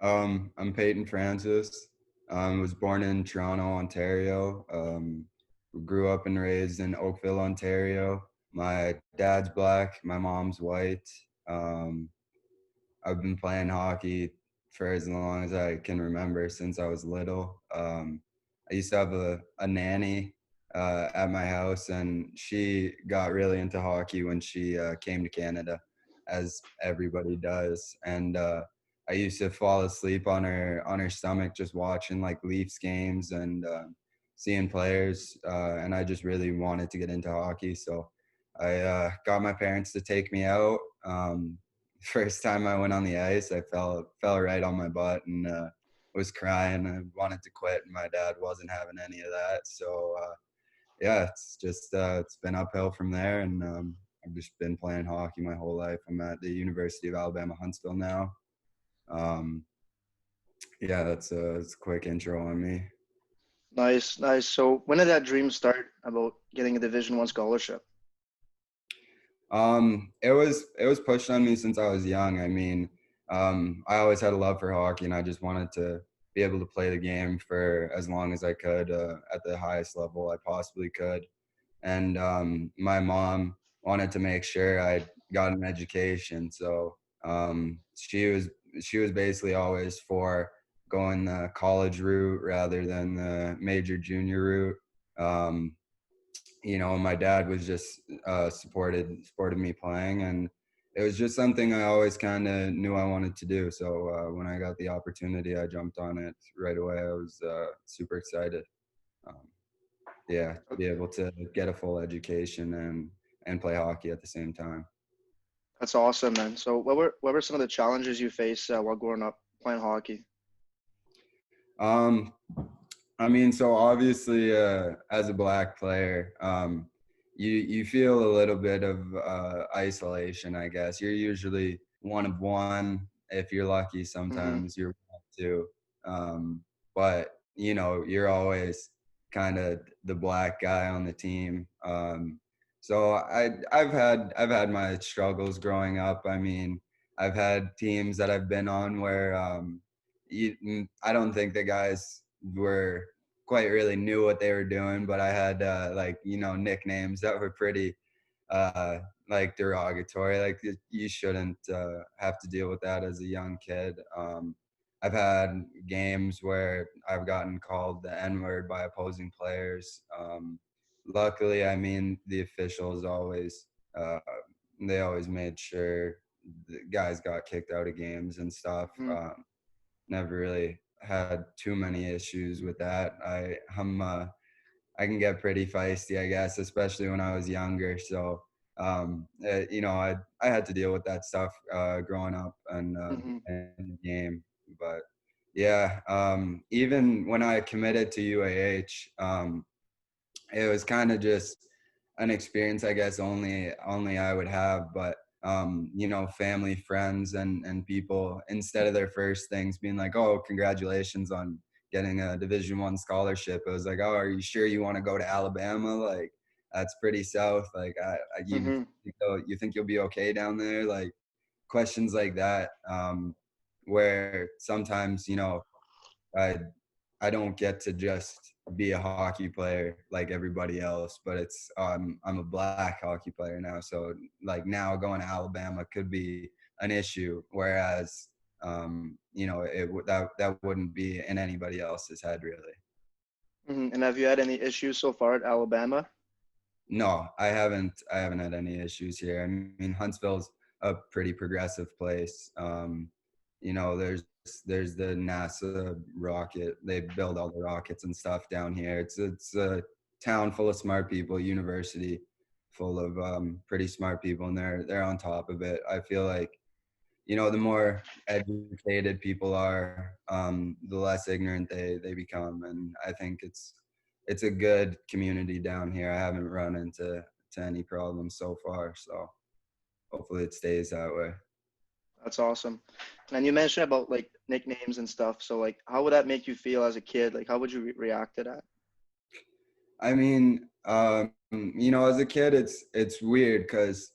I'm Peyton Francis. Was born in Toronto, Ontario. Grew up and raised in Oakville, Ontario. My dad's black, my mom's white. Um, I've been playing hockey for as long as I can remember since I was little. I used to have a nanny at my house, and she got really into hockey when she came to Canada, as everybody does. And I used to fall asleep on her stomach just watching like Leafs games and seeing players, and I just really wanted to get into hockey. So I got my parents to take me out. First time I went on the ice, I fell right on my butt and was crying. I wanted to quit, and my dad wasn't having any of that. So yeah, it's been uphill from there, and I've just been playing hockey my whole life. I'm at the University of Alabama-Huntsville now. Um, yeah, that's a quick intro on me. Nice, nice. So when did that dream start about getting a Division I scholarship? It was pushed on me since I was young. I mean, I always had a love for hockey, and I just wanted to be able to play the game for as long as I could at the highest level I possibly could. And my mom wanted to make sure I got an education, so she was basically always for going the college route rather than the major junior route. Um, my dad was just supported me playing, and it was just something I always kind of knew I wanted to do. So when I got the opportunity, I jumped on it right away. I was super excited. Um, yeah, to be able to get a full education and play hockey at the same time. That's awesome, man. So what were some of the challenges you faced while growing up playing hockey? Um, I mean, so obviously, as a black player, you feel a little bit of isolation, I guess. You're usually one of one. If you're lucky, Hmm. sometimes you're one of two. But you're always kind of the black guy on the team. So I've had my struggles growing up. I mean, I've had teams that I've been on where I don't think the guys were quite really knew what they were doing, but I had like nicknames that were pretty uh, like derogatory. Like you shouldn't have to deal with that as a young kid. I've had games where I've gotten called the N word by opposing players. Luckily, I mean the officials always uh, they always made sure the guys got kicked out of games and stuff. Hmm. Never really had too many issues with that. I can get pretty feisty, I guess, especially when I was younger. So I had to deal with that stuff growing up and Hmm. in the game. But yeah, even when I committed to UAH, it was kind of just an experience, I guess, only I would have. But family, friends, and people, instead of their first things being like, "Oh, congratulations on getting a Division I scholarship," it was like, "Oh, are you sure you want to go to Alabama? Like, that's pretty south. Like, Hmm. you think you'll be okay down there?" Like questions like that, where sometimes I I don't get to just be a hockey player like everybody else, but I'm a black hockey player now, so like now going to Alabama could be an issue, whereas that wouldn't be in anybody else's head really. Hmm. And have you had any issues so far at Alabama? No, I haven't had any issues here. I mean, Huntsville's a pretty progressive place. There's the NASA rocket. They build all the rockets and stuff down here. It's a town full of smart people, university full of pretty smart people, and they're on top of it. I feel like the more educated people are, the less ignorant they become, and I think it's a good community down here. I haven't run into any problems so far, so hopefully it stays that way. That's awesome. And you mentioned about like nicknames and stuff. So like, how would that make you feel as a kid? Like, how would you react to that? I mean, as a kid, it's weird because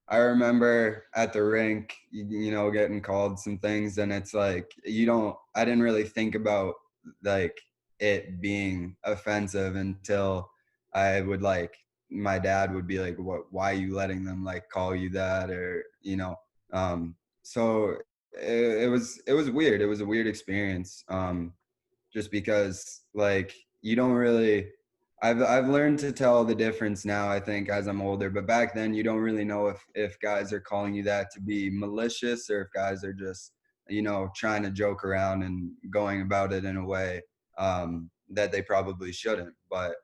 I remember at the rink, getting called some things, and it's like I didn't really think about like it being offensive until I would my dad would be like, why are you letting them like call you that? Or, so it was weird. It was a weird experience. Just because like you don't really I've learned to tell the difference now, I think, as I'm older, but back then you don't really know if guys are calling you that to be malicious or if guys are just trying to joke around and going about it in a way that they probably shouldn't. But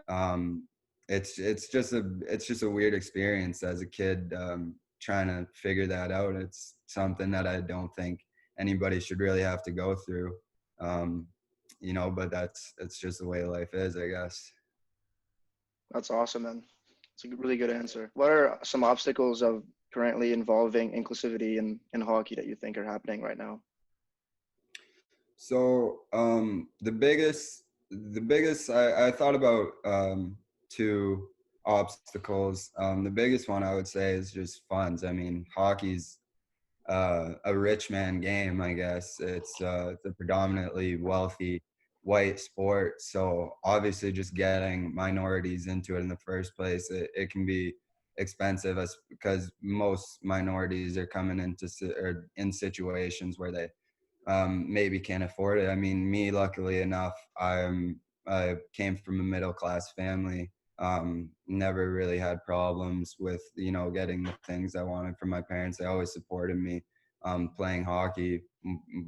um it's just a weird experience as a kid, trying to figure that out. It's something that I don't think anybody should really have to go through. um but it's just the way life is, I guess. That's awesome, man. It's a really good answer. What are some obstacles of currently involving inclusivity in hockey that you think are happening right now? So the biggest I thought about two obstacles. The biggest one I would say is just funds. I mean, hockey's a rich man game, I guess. It's a predominantly wealthy white sport, so obviously just getting minorities into it in the first place, it can be expensive, as because most minorities are coming or in situations where they maybe can't afford it. I mean, me, luckily enough, I came from a middle class family. Never really had problems with getting the things I wanted from my parents. They always supported me playing hockey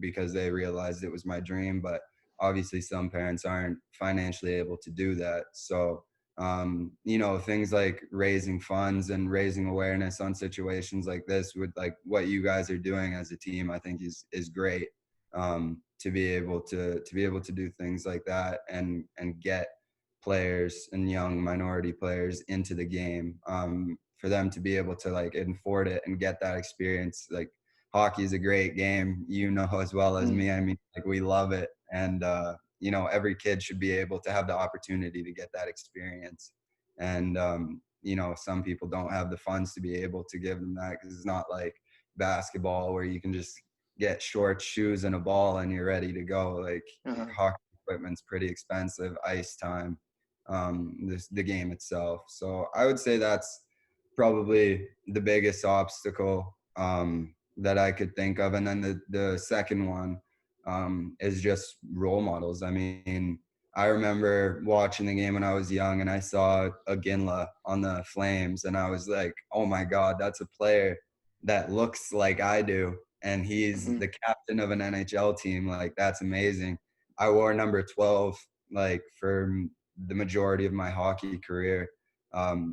because they realized it was my dream. But obviously, some parents aren't financially able to do that. So things like raising funds and raising awareness on situations like this, with like what you guys are doing as a team, I think is great. To be able to do things like that and get players and young minority players into the game, for them to be able to like afford it and get that experience. Like, hockey is a great game, as well as Mm, me. I mean, like, we love it, and every kid should be able to have the opportunity to get that experience. And some people don't have the funds to be able to give them that, because it's not like basketball where you can just get shorts, shoes, and a ball and you're ready to go. Like, uh-huh. hockey equipment's pretty expensive, ice time, the game itself. So I would say that's probably the biggest obstacle that I could think of. And then the second one is just role models. I mean, I remember watching the game when I was young and I saw Iginla on the Flames and I was like, oh my God, that's a player that looks like I do. And he's Hmm. the captain of an NHL team. Like, that's amazing. I wore number 12 like for the majority of my hockey career,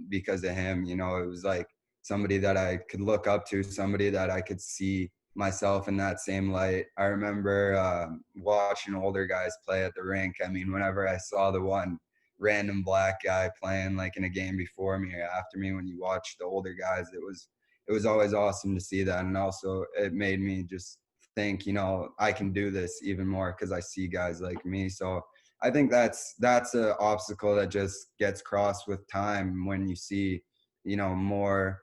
because of him. It was like somebody that I could look up to, somebody that I could see myself in that same light. I remember watching older guys play at the rink. I mean, whenever I saw the one random black guy playing like in a game before me or after me, when you watch the older guys, it was always awesome to see that. And also it made me just think, I can do this even more because I see guys like me. So I think that's an obstacle that just gets crossed with time when you see, more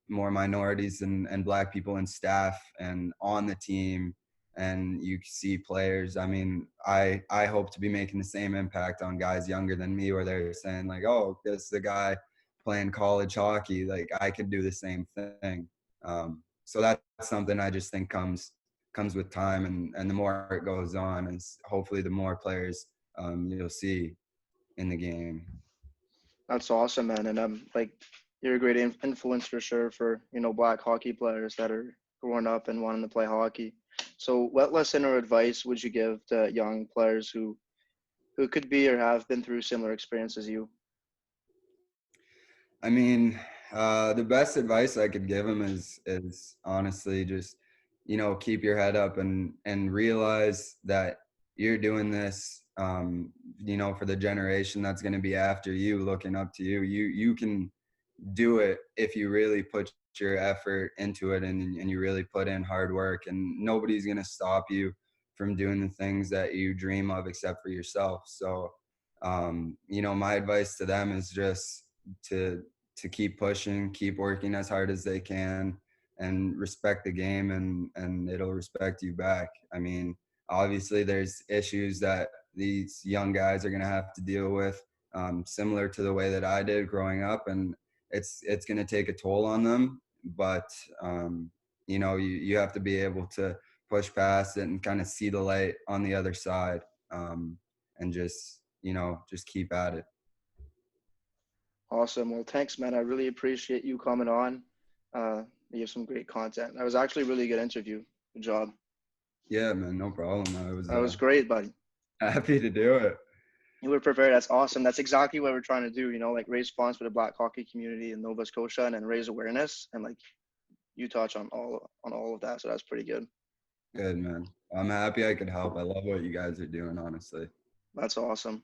minorities and black people in staff and on the team, and you see players. I mean, I hope to be making the same impact on guys younger than me, where they're saying like, oh, this is the guy playing college hockey. Like, I could do the same thing. So that's something I just think comes with time, and the more it goes on, is hopefully the more players you'll see in the game. That's awesome, man. And like, you're a great influence for sure for black hockey players that are growing up and wanting to play hockey. So, what lesson or advice would you give to young players who could be or have been through similar experience as you? I mean, the best advice I could give them is honestly just, keep your head up and realize that you're doing this, for the generation that's going to be after you, looking up to you. You can do it if you really put your effort into it, and you really put in hard work, and nobody's going to stop you from doing the things that you dream of except for yourself. So my advice to them is just to to keep pushing, keep working as hard as they can, and respect the game, and it'll respect you back. I mean, obviously there's issues that these young guys are going to have to deal with, similar to the way that I did growing up, and it's going to take a toll on them. But you have to be able to push past it and kind of see the light on the other side, and just keep at it. Awesome. Well, thanks, man. I really appreciate you coming on. You have some great content. That was actually a really good interview. Good job. Yeah, man, no problem. I was That was great, buddy. happy to do it. You were prepared. That's awesome. That's exactly what we're trying to do, like raise funds for the Black hockey community in Nova Scotia and then raise awareness. And like you touch on all of that. So that's pretty good. Good, man. I'm happy I could help. I love what you guys are doing, honestly. That's awesome.